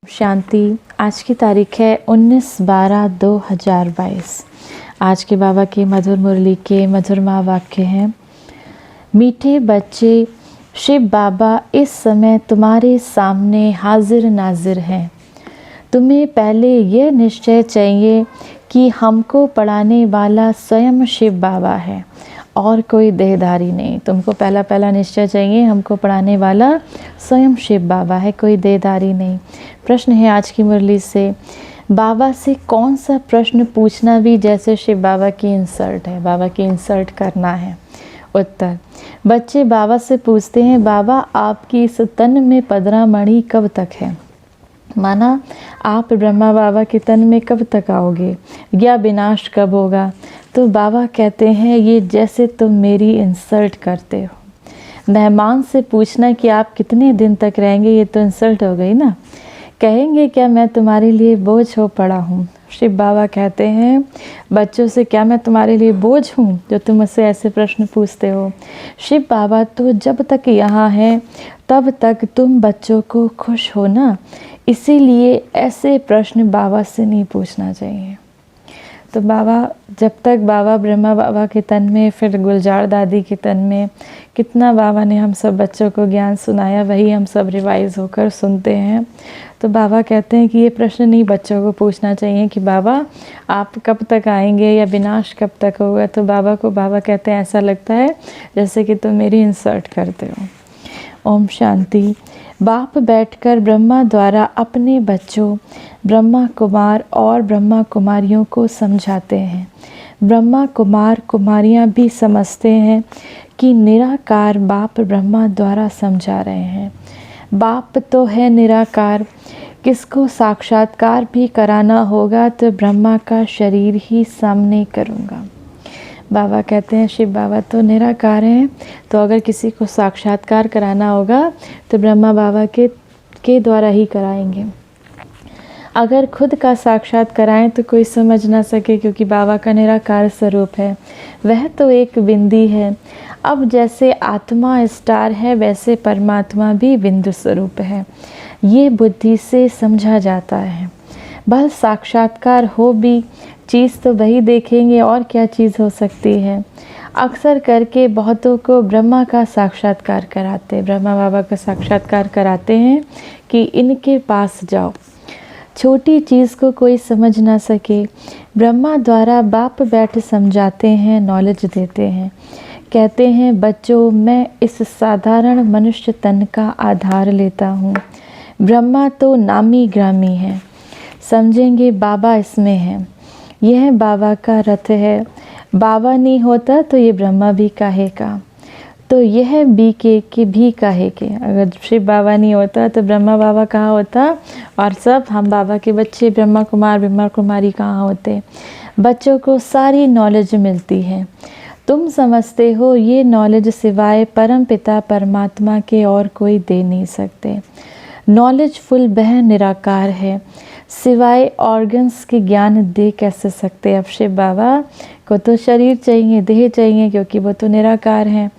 शांति। आज की तारीख है 19/12/2022। आज के बाबा की मधुर मुरली के मधुर महावाक्य हैं। मीठे बच्चे, शिव बाबा इस समय तुम्हारे सामने हाजिर नाजिर हैं। तुम्हें पहले यह निश्चय चाहिए कि हमको पढ़ाने वाला स्वयं शिव बाबा है और कोई देहधारी नहीं। तुमको पहला निश्चय चाहिए, हमको पढ़ाने वाला स्वयं शिव बाबा है, कोई देहधारी नहीं। प्रश्न है आज की मुरली से, बाबा से कौन सा प्रश्न पूछना भी जैसे शिव बाबा की इंसल्ट है, बाबा की इंसल्ट करना है। उत्तर, बच्चे बाबा से पूछते हैं, बाबा आपकी इस तन में 15 मणि कब तक है? माना आप ब्रह्मा बाबा के तन में कब तक आओगे या विनाश कब होगा? तो बाबा कहते हैं, ये जैसे तुम मेरी इंसल्ट करते हो। मेहमान से पूछना कि आप कितने दिन तक रहेंगे, ये तो इंसल्ट हो गई ना। कहेंगे क्या मैं तुम्हारे लिए बोझ हो पड़ा हूँ? शिव बाबा कहते हैं बच्चों से, क्या मैं तुम्हारे लिए बोझ हूँ जो तुम मुझसे ऐसे प्रश्न पूछते हो? शिव बाबा तो जब तक यहाँ हैं तब तक तुम बच्चों को खुश हो ना, इसीलिए ऐसे प्रश्न बाबा से नहीं पूछना चाहिए। तो बाबा, जब तक बाबा ब्रह्मा बाबा के तन में, फिर गुलजार दादी के तन में, कितना बाबा ने हम सब बच्चों को ज्ञान सुनाया, वही हम सब रिवाइज होकर सुनते हैं। तो बाबा कहते हैं कि ये प्रश्न नहीं बच्चों को पूछना चाहिए कि बाबा आप कब तक आएंगे या विनाश कब तक होगा। तो बाबा को बाबा कहते हैं ऐसा लगता है जैसे कि तुम मेरी इंसल्ट करते हो। ओम शांति। बाप बैठकर ब्रह्मा द्वारा अपने बच्चों ब्रह्मा कुमार और ब्रह्मा कुमारियों को समझाते हैं। ब्रह्मा कुमार कुमारियाँ भी समझते हैं कि निराकार बाप ब्रह्मा द्वारा समझा रहे हैं। बाप तो है निराकार, किसको साक्षात्कार भी कराना होगा तो ब्रह्मा का शरीर ही सामने करूँगा। बाबा कहते हैं शिव बाबा तो निराकार हैं, तो अगर किसी को साक्षात्कार कराना होगा तो ब्रह्मा बाबा के द्वारा ही कराएंगे। अगर खुद का साक्षात कराएं तो कोई समझ ना सके, क्योंकि बाबा का निराकार स्वरूप है, वह तो एक बिंदी है। अब जैसे आत्मा स्टार है वैसे परमात्मा भी बिंदु स्वरूप है। ये बुद्धि से समझा जाता है। बस साक्षात्कार हो भी, चीज़ तो वही देखेंगे और क्या चीज़ हो सकती है। अक्सर करके बहुतों को ब्रह्मा का साक्षात्कार कराते, ब्रह्मा बाबा का साक्षात्कार कराते हैं कि इनके पास जाओ। छोटी चीज़ को कोई समझ ना सके, ब्रह्मा द्वारा बाप बैठ समझाते हैं, नॉलेज देते हैं। कहते हैं बच्चों, मैं इस साधारण मनुष्य तन का आधार लेता हूँ। ब्रह्मा तो नामी ग्रामी है, समझेंगे बाबा इसमें है। यह बाबा का रथ है, बाबा नहीं होता तो ये ब्रह्मा भी काहे का, तो यह बी के भी काहे के। अगर शिव बाबा नहीं होता तो ब्रह्मा बाबा कहाँ होता, और सब हम बाबा के बच्चे ब्रह्मा कुमार ब्रह्मा कुमारी कहाँ होते। बच्चों को सारी नॉलेज मिलती है। तुम समझते हो ये नॉलेज सिवाय परम पिता परमात्मा के और कोई दे नहीं सकते। नॉलेज फुल वह निराकार है, सिवाय ऑर्गन्स के ज्ञान दे कैसे सकते। अब शिव बाबा को तो शरीर चाहिए, देह चाहिए, क्योंकि वो तो निराकार हैं।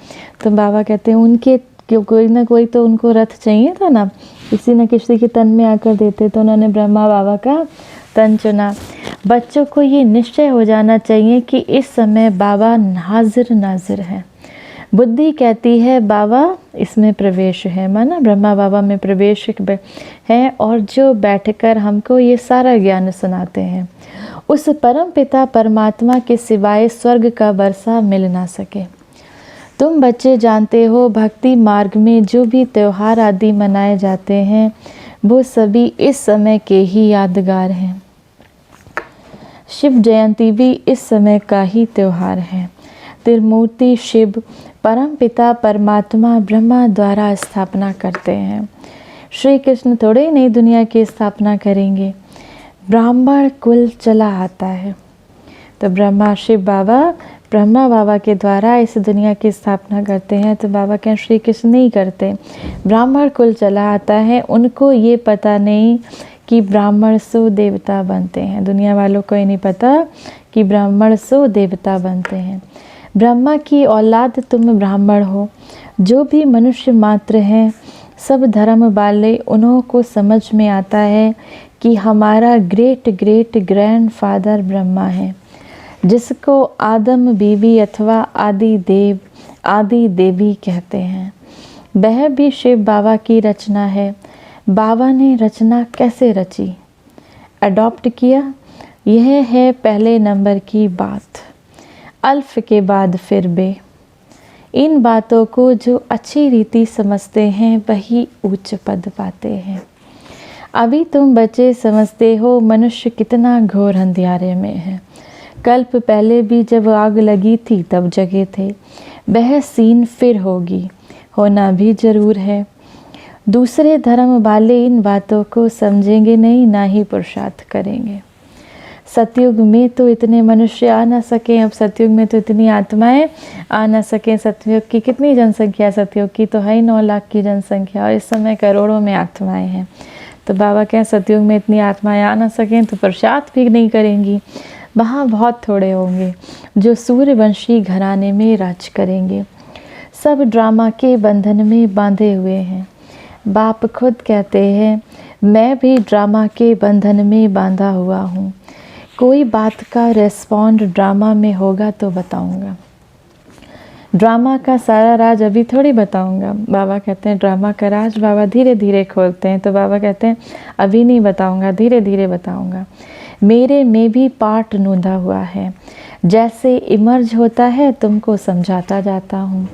तो बाबा कहते हैं उनके कोई ना कोई तो उनको रथ चाहिए था ना, किसी न किसी के तन में आकर देते, तो उन्होंने ब्रह्मा बाबा का तन चुना। बच्चों को ये निश्चय हो जाना चाहिए कि इस समय बाबा हाजिर नाजिर है। बुद्धि कहती है बाबा इसमें प्रवेश है, माना ब्रह्मा बाबा में प्रवेश है, और जो बैठकर हमको ये सारा ज्ञान सुनाते हैं। उस परम पिता परमात्मा के सिवाय स्वर्ग का वर्षा मिल ना सके। तुम बच्चे जानते हो भक्ति मार्ग में जो भी त्योहार आदि मनाए जाते हैं वो सभी इस समय के ही यादगार हैं। शिव जयंती भी इस समय का ही त्योहार है। त्रिमूर्ति शिव परम पिता परमात्मा ब्रह्मा द्वारा स्थापना करते हैं। श्री कृष्ण थोड़े ही नई दुनिया की स्थापना करेंगे, ब्राह्मण कुल चला आता है। तो ब्रह्मा शिव बाबा ब्रह्मा बाबा के द्वारा इस दुनिया की स्थापना करते हैं। तो बाबा कहें श्री कृष्ण नहीं करते, ब्राह्मण कुल चला आता है। उनको ये पता नहीं कि ब्राह्मण सो देवता बनते हैं। दुनिया वालों को ये नहीं पता कि ब्राह्मण सो देवता बनते हैं। ब्रह्मा की औलाद तुम ब्राह्मण हो। जो भी मनुष्य मात्र हैं सब धर्म वाले उन्हों को समझ में आता है कि हमारा ग्रेट ग्रेट ग्रैंडफादर ब्रह्मा है, जिसको आदम बीवी अथवा आदि देव आदि देवी कहते हैं। वह भी शिव बाबा की रचना है। बाबा ने रचना कैसे रची, अडॉप्ट किया, यह है पहले नंबर की बात। अल्फ के बाद फिर बे। इन बातों को जो अच्छी रीति समझते हैं वही उच्च पद पाते हैं। अभी तुम बच्चे समझते हो मनुष्य कितना घोर अंधियारे में है। कल्प पहले भी जब आग लगी थी तब जगे थे। वह सीन फिर होगी, होना भी जरूर है। दूसरे धर्म वाले इन बातों को समझेंगे नहीं, ना ही पुरुषार्थ करेंगे। सतयुग में तो इतने मनुष्य आ ना सके, अब सतयुग में तो इतनी आत्माएं आ ना सके। सतयुग की कितनी जनसंख्या, सतयुग की तो है ही 9 लाख की जनसंख्या, और इस समय करोड़ों में आत्माएं हैं। तो बाबा क्या सतयुग में इतनी आत्माएं आ ना सकें तो पुरुषार्थ भी नहीं करेंगी। वहाँ बहुत थोड़े होंगे जो सूर्यवंशी घराने में राज करेंगे। सब ड्रामा के बंधन में बांधे हुए हैं। बाप खुद कहते हैं मैं भी ड्रामा के बंधन में बांधा हुआ हूँ। कोई बात का रेस्पॉन्ड ड्रामा में होगा तो बताऊंगा। ड्रामा का सारा राज अभी थोड़ी बताऊंगा। बाबा कहते हैं ड्रामा का राज बाबा धीरे धीरे खोलते हैं, तो बाबा कहते हैं अभी नहीं बताऊंगा, धीरे धीरे बताऊंगा। मेरे में भी पार्ट नूंधा हुआ है, जैसे इमर्ज होता है तुमको समझाता जाता हूँ।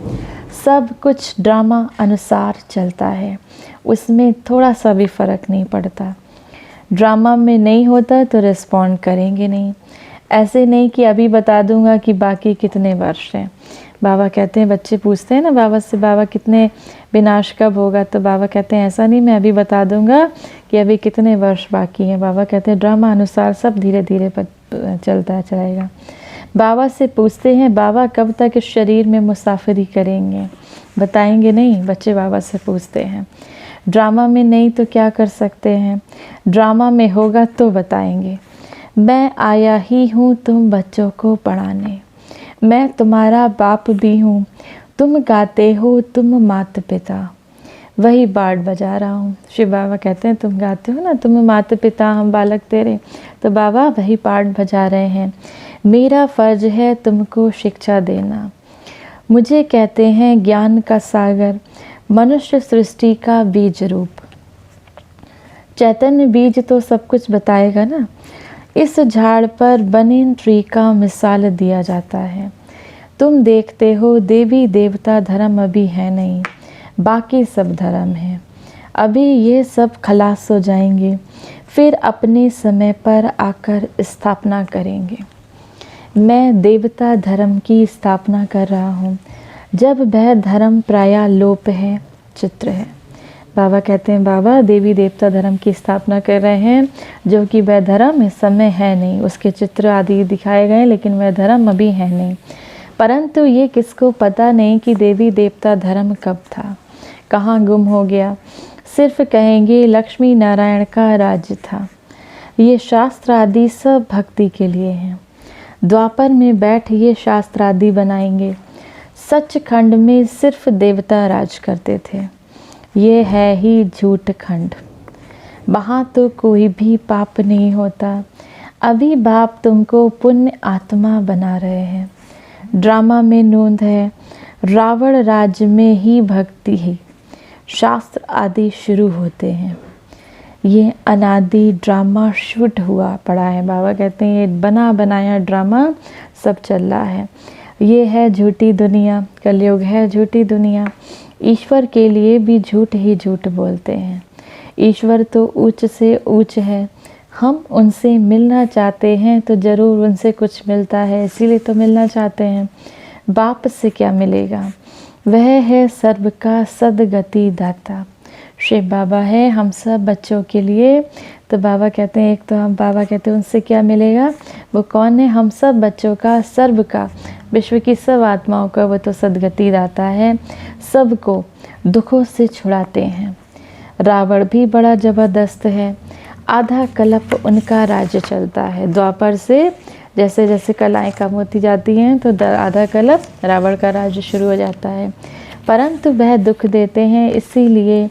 सब कुछ ड्रामा अनुसार चलता है, उसमें थोड़ा सा भी फ़र्क नहीं पड़ता। ड्रामा में नहीं होता तो रिस्पॉन्ड करेंगे नहीं। ऐसे नहीं कि अभी बता दूंगा कि बाकी कितने वर्ष हैं। बाबा कहते हैं, बच्चे पूछते हैं ना बाबा से, बाबा कितने विनाश कब होगा, तो बाबा कहते हैं ऐसा नहीं मैं अभी बता दूंगा कि अभी कितने वर्ष बाकी हैं। बाबा कहते हैं ड्रामा अनुसार सब धीरे धीरे चलता चलेगा। बाबा से पूछते हैं बाबा कब तक इस शरीर में मुसाफिरी करेंगे, बताएंगे नहीं। बच्चे बाबा से पूछते हैं ड्रामा में नहीं तो क्या कर सकते हैं, ड्रामा में होगा तो बताएंगे। मैं आया ही हूँ तुम बच्चों को पढ़ाने, मैं तुम्हारा बाप भी हूँ, तुम गाते हो तुम माता पिता, वही बाड़ बजा रहा हूँ। शिव बाबा कहते हैं तुम गाते हो ना, तुम माता पिता हम बालक तेरे, तो बाबा वही पाठ बजा रहे हैं। मेरा फ़र्ज है तुमको शिक्षा देना। मुझे कहते हैं ज्ञान का सागर, मनुष्य सृष्टि का बीज रूप। चैतन्य बीज तो सब कुछ बताएगा ना। इस झाड़ पर बनिन ट्री का मिसाल दिया जाता है। तुम देखते हो देवी देवता धर्म अभी है नहीं, बाकी सब धर्म है। अभी ये सब खलास हो जाएंगे, फिर अपने समय पर आकर स्थापना करेंगे। मैं देवता धर्म की स्थापना कर रहा हूँ, जब वह धर्म प्रायः लोप है, चित्र है। बाबा कहते हैं बाबा देवी देवता धर्म की स्थापना कर रहे हैं, जो कि वह धर्म इस समय है नहीं। उसके चित्र आदि दिखाए गए, लेकिन वह धर्म अभी है नहीं। परंतु ये किसको पता नहीं कि देवी देवता धर्म कब था, कहाँ गुम हो गया। सिर्फ कहेंगे लक्ष्मी नारायण का राज्य था। ये शास्त्र आदि सब भक्ति के लिए हैं। द्वापर में बैठ ये शास्त्र आदि बनाएंगे। सचखंड में सिर्फ देवता राज करते थे, ये है ही झूठ खंड। वहाँ तो कोई भी पाप नहीं होता। अभी बाप तुमको पुण्य आत्मा बना रहे हैं। ड्रामा में नोंद है, रावण राज्य में ही भक्ति ही शास्त्र आदि शुरू होते हैं। ये अनादि ड्रामा शूट हुआ पड़ा है। बाबा कहते हैं ये बना बनाया ड्रामा सब चल रहा है। ये है झूठी दुनिया, कलयुग है झूठी दुनिया। ईश्वर के लिए भी झूठ ही झूठ बोलते हैं। ईश्वर तो ऊंच से ऊंच है, हम उनसे मिलना चाहते हैं तो ज़रूर उनसे कुछ मिलता है, इसीलिए तो मिलना चाहते हैं। बाप से क्या मिलेगा, वह है सर्व का सदगति दाता। शिव बाबा है हम सब बच्चों के लिए। तो बाबा कहते हैं, एक तो हम बाबा कहते हैं उनसे क्या मिलेगा, वो कौन है, हम सब बच्चों का, सर्व का, विश्व की सब आत्माओं का वो तो सदगति दाता है, सबको दुखों से छुड़ाते हैं। रावण भी बड़ा ज़बरदस्त है, आधा कल्प उनका राज्य चलता है। द्वापर से जैसे जैसे कलाएं कम होती जाती हैं तो आधा कल्प रावण का राज्य शुरू हो जाता है। परंतु वह दुख देते हैं, इसीलिए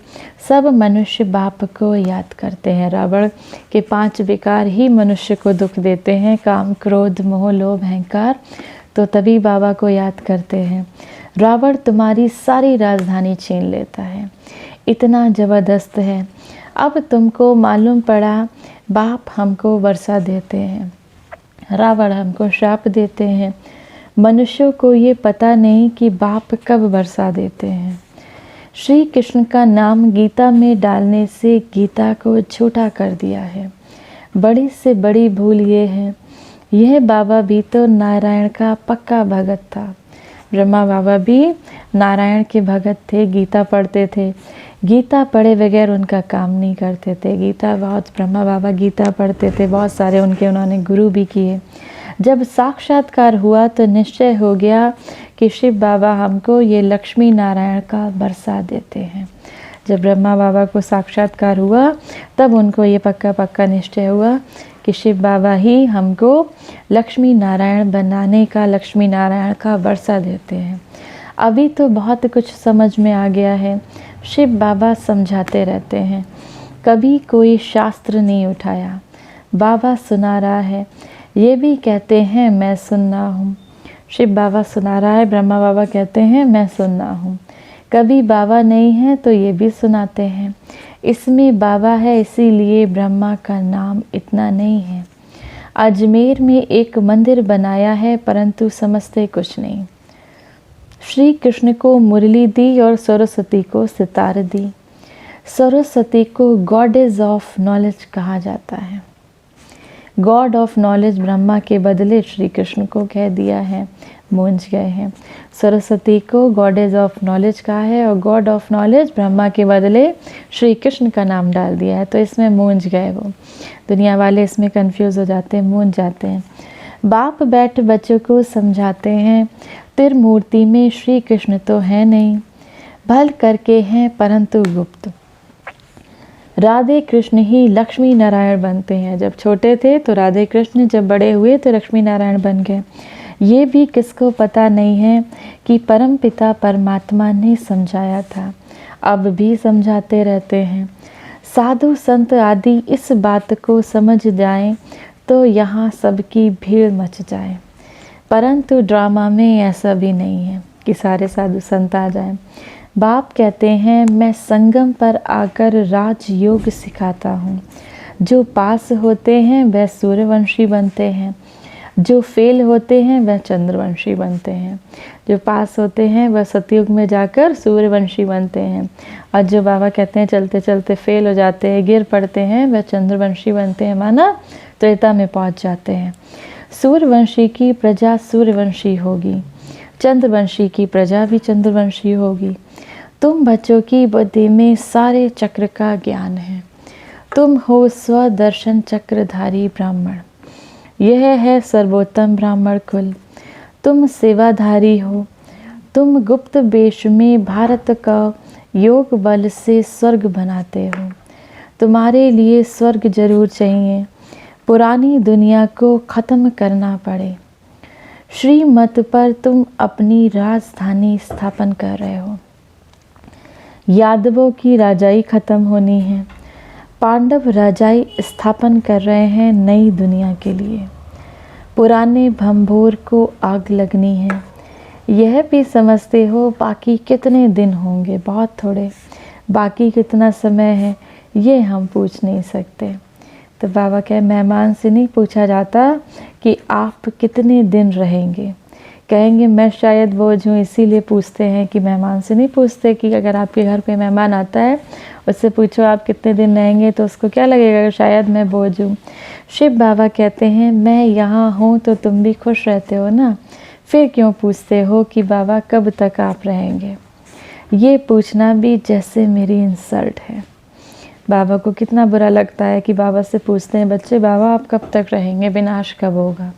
सब मनुष्य बाप को याद करते हैं। रावण के 5 विकार ही मनुष्य को दुख देते हैं, काम, क्रोध, मोह, लोभ, अहंकार, तो तभी बाबा को याद करते हैं। रावण तुम्हारी सारी राजधानी छीन लेता है, इतना ज़बरदस्त है। अब तुमको मालूम पड़ा, बाप हमको वर्षा देते हैं, रावण हमको श्राप देते हैं। मनुष्यों को ये पता नहीं कि बाप कब वर्षा देते हैं। श्री कृष्ण का नाम गीता में डालने से गीता को झूठा कर दिया है। बड़ी से बड़ी भूल ये है। यह बाबा भी तो नारायण का पक्का भगत था। ब्रह्मा बाबा भी नारायण के भगत थे, गीता पढ़ते थे। गीता पढ़े बगैर उनका काम नहीं करते थे। गीता बहुत, ब्रह्मा बाबा गीता पढ़ते थे, बहुत सारे उन्होंने गुरु भी किए। जब साक्षात्कार हुआ तो निश्चय हो गया कि शिव बाबा हमको ये लक्ष्मी नारायण का वर्षा देते हैं। जब ब्रह्मा बाबा को साक्षात्कार हुआ तब उनको ये पक्का निश्चय हुआ कि शिव बाबा ही हमको लक्ष्मी नारायण बनाने का, लक्ष्मी नारायण का वर्षा देते हैं। अभी तो बहुत कुछ समझ में आ गया है। शिव बाबा समझाते रहते हैं, कभी कोई शास्त्र नहीं उठाया, बाबा सुना रहा है। ये भी कहते हैं मैं सुनना हूँ। शिव बाबा सुना रहा है, ब्रह्मा बाबा कहते हैं मैं सुनना हूँ। कभी बाबा नहीं है तो ये भी सुनाते हैं, इसमें बाबा है, इसीलिए ब्रह्मा का नाम इतना नहीं है। अजमेर में एक मंदिर बनाया है, परंतु समझते कुछ नहीं। श्री कृष्ण को मुरली दी और सरस्वती को सितार दी। सरस्वती को गॉडेज ऑफ नॉलेज कहा जाता है। गॉड ऑफ नॉलेज ब्रह्मा के बदले श्री कृष्ण को कह दिया है, मूंझ गए हैं। सरस्वती को गॉडेज ऑफ नॉलेज कहा है और गॉड ऑफ नॉलेज ब्रह्मा के बदले श्री कृष्ण का नाम डाल दिया है, तो इसमें मूंझ गए। वो दुनिया वाले इसमें कंफ्यूज हो जाते हैं, मूंझ जाते हैं। बाप बैठ बच्चों को समझाते हैं, त्रिमूर्ति में श्री कृष्ण तो है नहीं, भल करके हैं परंतु गुप्त। राधे कृष्ण ही लक्ष्मी नारायण बनते हैं। जब छोटे थे तो राधे कृष्ण, जब बड़े हुए तो लक्ष्मी नारायण बन गए। ये भी किसको पता नहीं है कि परम पिता परमात्मा ने समझाया था, अब भी समझाते रहते हैं। साधु संत आदि इस बात को समझ जाएं तो यहाँ सबकी भीड़ मच जाए, परंतु ड्रामा में ऐसा भी नहीं है कि सारे साधु संत आ जाएं। बाप कहते हैं मैं संगम पर आकर राजयोग सिखाता हूँ। जो पास होते हैं वह सूर्यवंशी बनते हैं, जो फेल होते हैं वह चंद्रवंशी बनते हैं। जो पास होते हैं वह सतयुग में जाकर सूर्यवंशी बनते हैं, और जो बाबा कहते हैं चलते चलते फेल हो जाते हैं, गिर पड़ते हैं, वह चंद्रवंशी बनते हैं, माना त्रेता में पहुँच जाते हैं। सूर्यवंशी की प्रजा सूर्यवंशी होगी, चंद्रवंशी की प्रजा भी चंद्रवंशी होगी। तुम बच्चों की बुद्धि में सारे चक्र का ज्ञान है। तुम हो स्वदर्शन चक्रधारी ब्राह्मण, यह है सर्वोत्तम ब्राह्मण कुल। तुम सेवाधारी हो, तुम गुप्त वेश में भारत का योग बल से स्वर्ग बनाते हो। तुम्हारे लिए स्वर्ग जरूर चाहिए, पुरानी दुनिया को ख़त्म करना पड़े। श्रीमत पर तुम अपनी राजधानी स्थापन कर रहे हो। यादवों की राजाई ख़त्म होनी है, पांडव राजाई स्थापन कर रहे हैं नई दुनिया के लिए। पुराने भंभोर को आग लगनी है, यह भी समझते हो। बाकी कितने दिन होंगे, बहुत थोड़े। बाकी कितना समय है ये हम पूछ नहीं सकते। तो बाबा कहे मेहमान से नहीं पूछा जाता कि आप कितने दिन रहेंगे। कहेंगे मैं शायद बोझ हूँ, इसीलिए पूछते हैं कि मेहमान से नहीं पूछते कि अगर आपके घर पे मेहमान आता है उससे पूछो आप कितने दिन रहेंगे, तो उसको क्या लगेगा शायद मैं बोझ हूँ। शिव बाबा कहते हैं मैं यहाँ हूँ तो तुम भी खुश रहते हो ना, फिर क्यों पूछते हो कि बाबा कब तक आप रहेंगे। ये पूछना भी जैसे मेरी इंसल्ट है। बाबा को कितना बुरा लगता है कि बाबा से पूछते हैं बच्चे बाबा आप कब तक रहेंगे, विनाश कब होगा।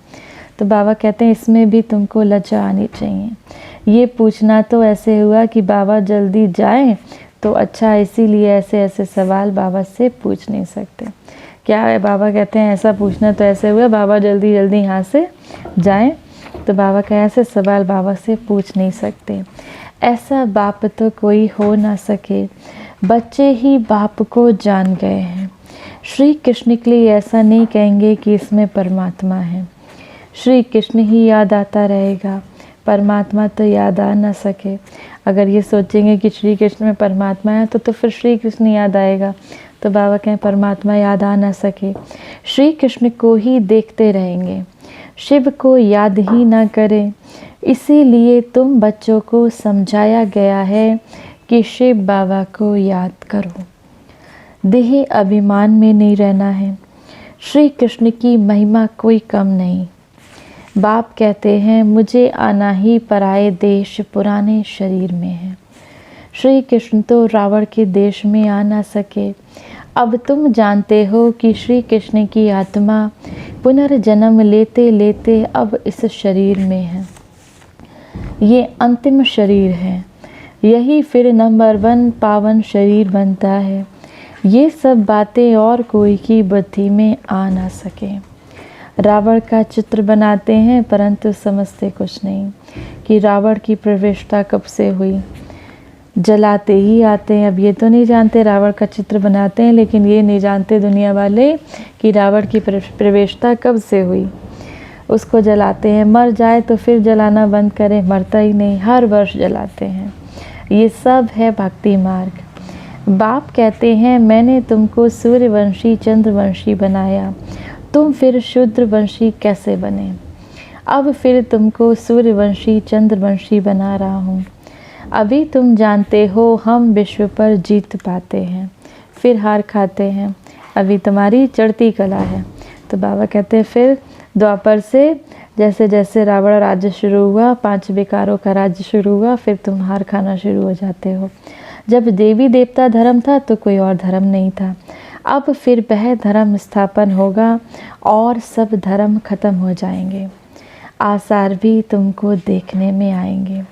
तो बाबा कहते हैं इसमें भी तुमको लज्जा आनी चाहिए। ये पूछना तो ऐसे हुआ कि बाबा जल्दी जाएं तो अच्छा, इसीलिए ऐसे ऐसे सवाल बाबा से पूछ नहीं सकते। क्या है, बाबा कहते हैं ऐसा पूछना तो ऐसे हुआ बाबा जल्दी जल्दी यहाँ से जाएं, तो बाबा कहे ऐसे सवाल बाबा से पूछ नहीं सकते। ऐसा बाप तो कोई हो ना सके, बच्चे ही बाप को जान गए हैं। श्री कृष्ण के लिए ऐसा नहीं कहेंगे कि इसमें परमात्मा है, श्री कृष्ण ही याद आता रहेगा, परमात्मा तो याद आ ना सके। अगर ये सोचेंगे कि श्री कृष्ण में परमात्मा है तो फिर श्री कृष्ण याद आएगा, तो बाबा कहें परमात्मा याद आ ना सके। श्री कृष्ण को ही देखते रहेंगे, शिव को याद ही ना करें। इसीलिए तुम बच्चों को समझाया गया है कि शिव बाबा को याद करो। देह अभिमान में नहीं रहना है। श्री कृष्ण की महिमा कोई कम नहीं। बाप कहते हैं मुझे आना ही पराए देश पुराने शरीर में है। श्री कृष्ण तो रावण के देश में आ ना सके। अब तुम जानते हो कि श्री कृष्ण की आत्मा पुनर्जन्म लेते लेते अब इस शरीर में है। ये अंतिम शरीर है, यही फिर नंबर 1 पावन शरीर बनता है। ये सब बातें और कोई की बुद्धि में आ ना सके। रावण का चित्र बनाते हैं परंतु समझते कुछ नहीं कि रावण की प्रविष्टता कब से हुई। जलाते ही आते हैं। अब ये तो नहीं जानते रावण का चित्र बनाते हैं, लेकिन ये नहीं जानते दुनिया वाले कि रावण की प्रविष्टता कब से हुई। उसको जलाते हैं, मर जाए तो फिर जलाना बंद करें, मरता ही नहीं, हर वर्ष जलाते हैं। ये सब है भक्ति मार्ग। बाप कहते हैं मैंने तुमको सूर्यवंशी चंद्रवंशी बनाया, तुम फिर शूद्रवंशी कैसे बने। अब फिर तुमको सूर्यवंशी चंद्रवंशी बना रहा हूँ। अभी तुम जानते हो हम विश्व पर जीत पाते हैं, फिर हार खाते हैं। अभी तुम्हारी चढ़ती कला है। तो बाबा कहते हैं फिर द्वापर से जैसे जैसे रावण राज्य शुरू हुआ, 5 विकारों का राज्य शुरू हुआ, फिर तुम हार खाना शुरू हो जाते हो। जब देवी देवता धर्म था तो कोई और धर्म नहीं था। अब फिर वह धर्म स्थापन होगा और सब धर्म खत्म हो जाएंगे। आसार भी तुमको देखने में आएंगे।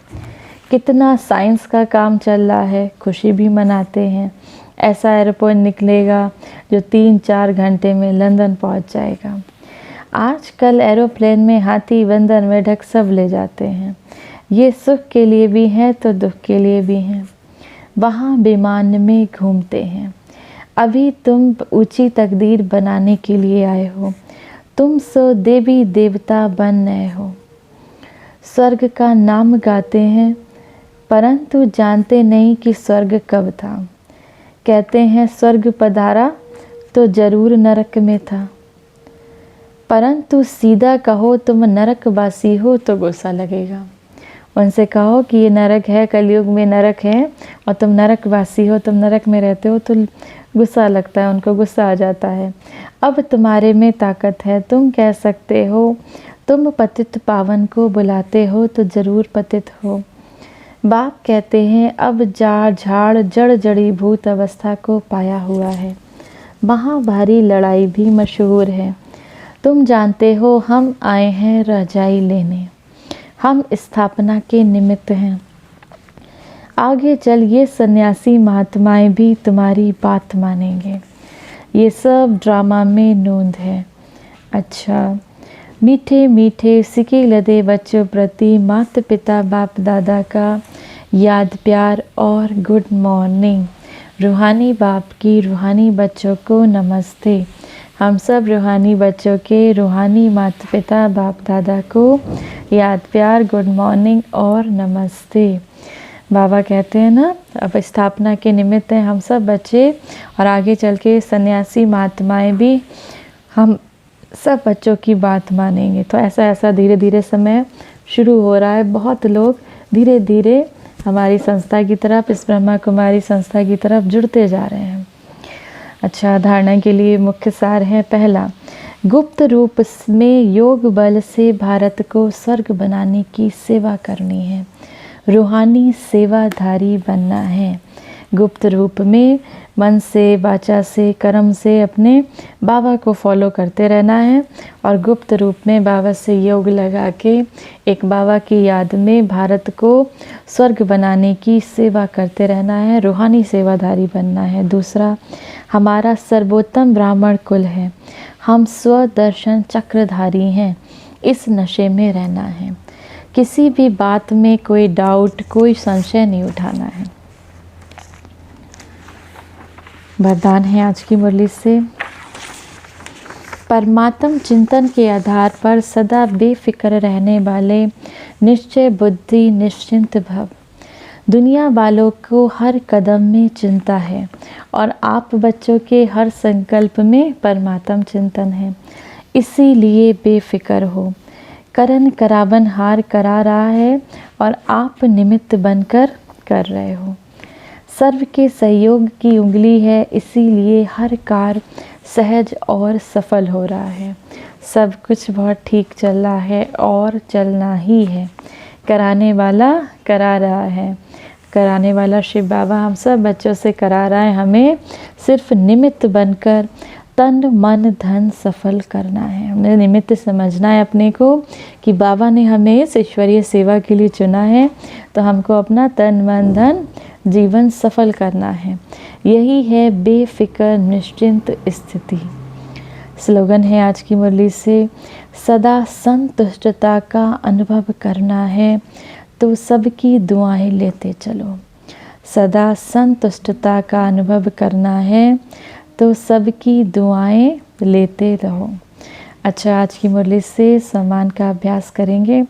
कितना साइंस का काम चल रहा है, खुशी भी मनाते हैं। ऐसा एयरपोर्ट निकलेगा जो 3-4 घंटे में लंदन पहुंच जाएगा। आजकल एरोप्लेन में हाथी बंदर मेढक सब ले जाते हैं। ये सुख के लिए भी हैं तो दुख के लिए भी हैं। वहाँ विमान में घूमते हैं। अभी तुम ऊंची तकदीर बनाने के लिए आए हो। तुम सो देवी देवता बन रहे हो। स्वर्ग का नाम गाते हैं परंतु जानते नहीं कि स्वर्ग कब था। कहते हैं स्वर्ग पधारा तो जरूर नरक में था, परंतु सीधा कहो तुम नरकवासी हो तो गुस्सा लगेगा। उनसे कहो कि ये नरक है, कलयुग में नरक है और तुम नरकवासी हो, तुम नरक में रहते हो, तो गुस्सा लगता है, उनको गुस्सा आ जाता है। अब तुम्हारे में ताकत है, तुम कह सकते हो तुम पतित पावन को बुलाते हो तो ज़रूर पतित हो। बाप कहते हैं अब जाड़ झाड़ जड़ जड़ी भूत अवस्था को पाया हुआ है। महाभारी लड़ाई भी मशहूर है। तुम जानते हो हम आए हैं रजाई लेने, हम स्थापना के निमित्त हैं। आगे चल ये सन्यासी महात्माएं भी तुम्हारी बात मानेंगे। ये सब ड्रामा में नोंद है। अच्छा, मीठे मीठे सिके लदे बच्चों प्रति माता पिता बाप दादा का याद प्यार और गुड मॉर्निंग। रूहानी बाप की रूहानी बच्चों को नमस्ते। हम सब रूहानी बच्चों के रूहानी माता पिता बाप दादा को याद प्यार गुड मॉर्निंग और नमस्ते। बाबा कहते हैं ना अब स्थापना के निमित्त हैं हम सब बच्चे, और आगे चल के सन्यासी महात्माएं भी हम सब बच्चों की बात मानेंगे। तो ऐसा ऐसा धीरे धीरे समय शुरू हो रहा है। बहुत लोग धीरे धीरे हमारी संस्था की तरफ, इस ब्रह्मा कुमारी संस्था की तरफ जुड़ते जा रहे हैं। अच्छा, धारणा के लिए मुख्य सार है। पहला, गुप्त रूप में योग बल से भारत को स्वर्ग बनाने की सेवा करनी है। रूहानी सेवाधारी बनना है। गुप्त रूप में मन से, वाचा से, कर्म से अपने बाबा को फॉलो करते रहना है, और गुप्त रूप में बाबा से योग लगा के एक बाबा की याद में भारत को स्वर्ग बनाने की सेवा करते रहना है। रूहानी सेवाधारी बनना है। दूसरा, हमारा सर्वोत्तम ब्राह्मण कुल है। हम स्वदर्शन चक्रधारी हैं। इस नशे में रहना है। किसी भी बात में कोई डाउट, कोई संशय नहीं उठाना है। वरदान है आज की मुरली से, परमात्म चिंतन के आधार पर सदा बेफिक्र रहने वाले निश्चय बुद्धि निश्चिंत भव। दुनिया वालों को हर कदम में चिंता है और आप बच्चों के हर संकल्प में परमात्म चिंतन है, इसीलिए बेफिक्र हो। करन करावन हार करा रहा है और आप निमित्त बनकर कर रहे हो। सर्व के सहयोग की उंगली है, इसीलिए हर कार्य सहज और सफल हो रहा है। सब कुछ बहुत ठीक चल रहा है और चलना ही है। कराने वाला करा रहा है, कराने वाला शिव बाबा हम सब बच्चों से करा रहा है। हमें सिर्फ निमित्त बनकर तन मन धन सफल करना है। हमें निमित्त समझना है अपने को कि बाबा ने हमें इस ईश्वरीय सेवा के लिए चुना है, तो हमको अपना तन मन धन जीवन सफल करना है। यही है बेफिक्र निश्चिंत स्थिति। स्लोगन है आज की मुरली से, सदा संतुष्टता का अनुभव करना है तो सबकी दुआएं लेते चलो। सदा संतुष्टता का अनुभव करना है तो सबकी दुआएं लेते रहो। अच्छा, आज की मुरली से सम्मान का अभ्यास करेंगे।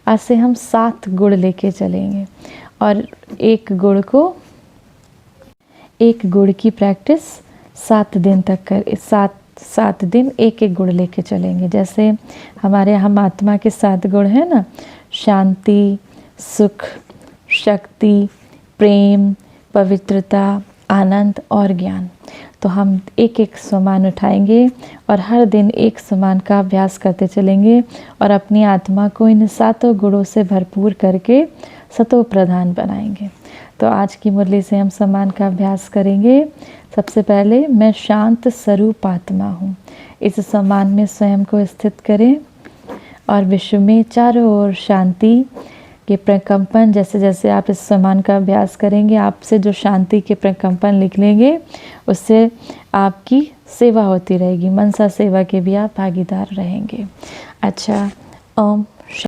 आज से हम 7 गुण लेके चलेंगे और एक गुण की प्रैक्टिस 7 दिन तक कर 7 दिन एक गुण लेके चलेंगे। जैसे हमारे हम आत्मा के 7 गुण हैं ना, शांति, सुख, शक्ति, प्रेम, पवित्रता, आनंद और ज्ञान। तो हम एक सम्मान उठाएंगे और हर दिन एक सम्मान का अभ्यास करते चलेंगे और अपनी आत्मा को इन 7 गुणों से भरपूर करके सतो प्रधान बनाएंगे। तो आज की मुरली से हम सम्मान का अभ्यास करेंगे। सबसे पहले, मैं शांत स्वरूप आत्मा हूँ। इस सम्मान में स्वयं को स्थित करें और विश्व में चारों ओर शांति के प्रकंपन, जैसे जैसे आप इस सम्मान का अभ्यास करेंगे, आपसे जो शांति के प्रकंपन निकलेंगे उससे आपकी सेवा होती रहेगी। मनसा सेवा के भी आप भागीदार रहेंगे। अच्छा, ओम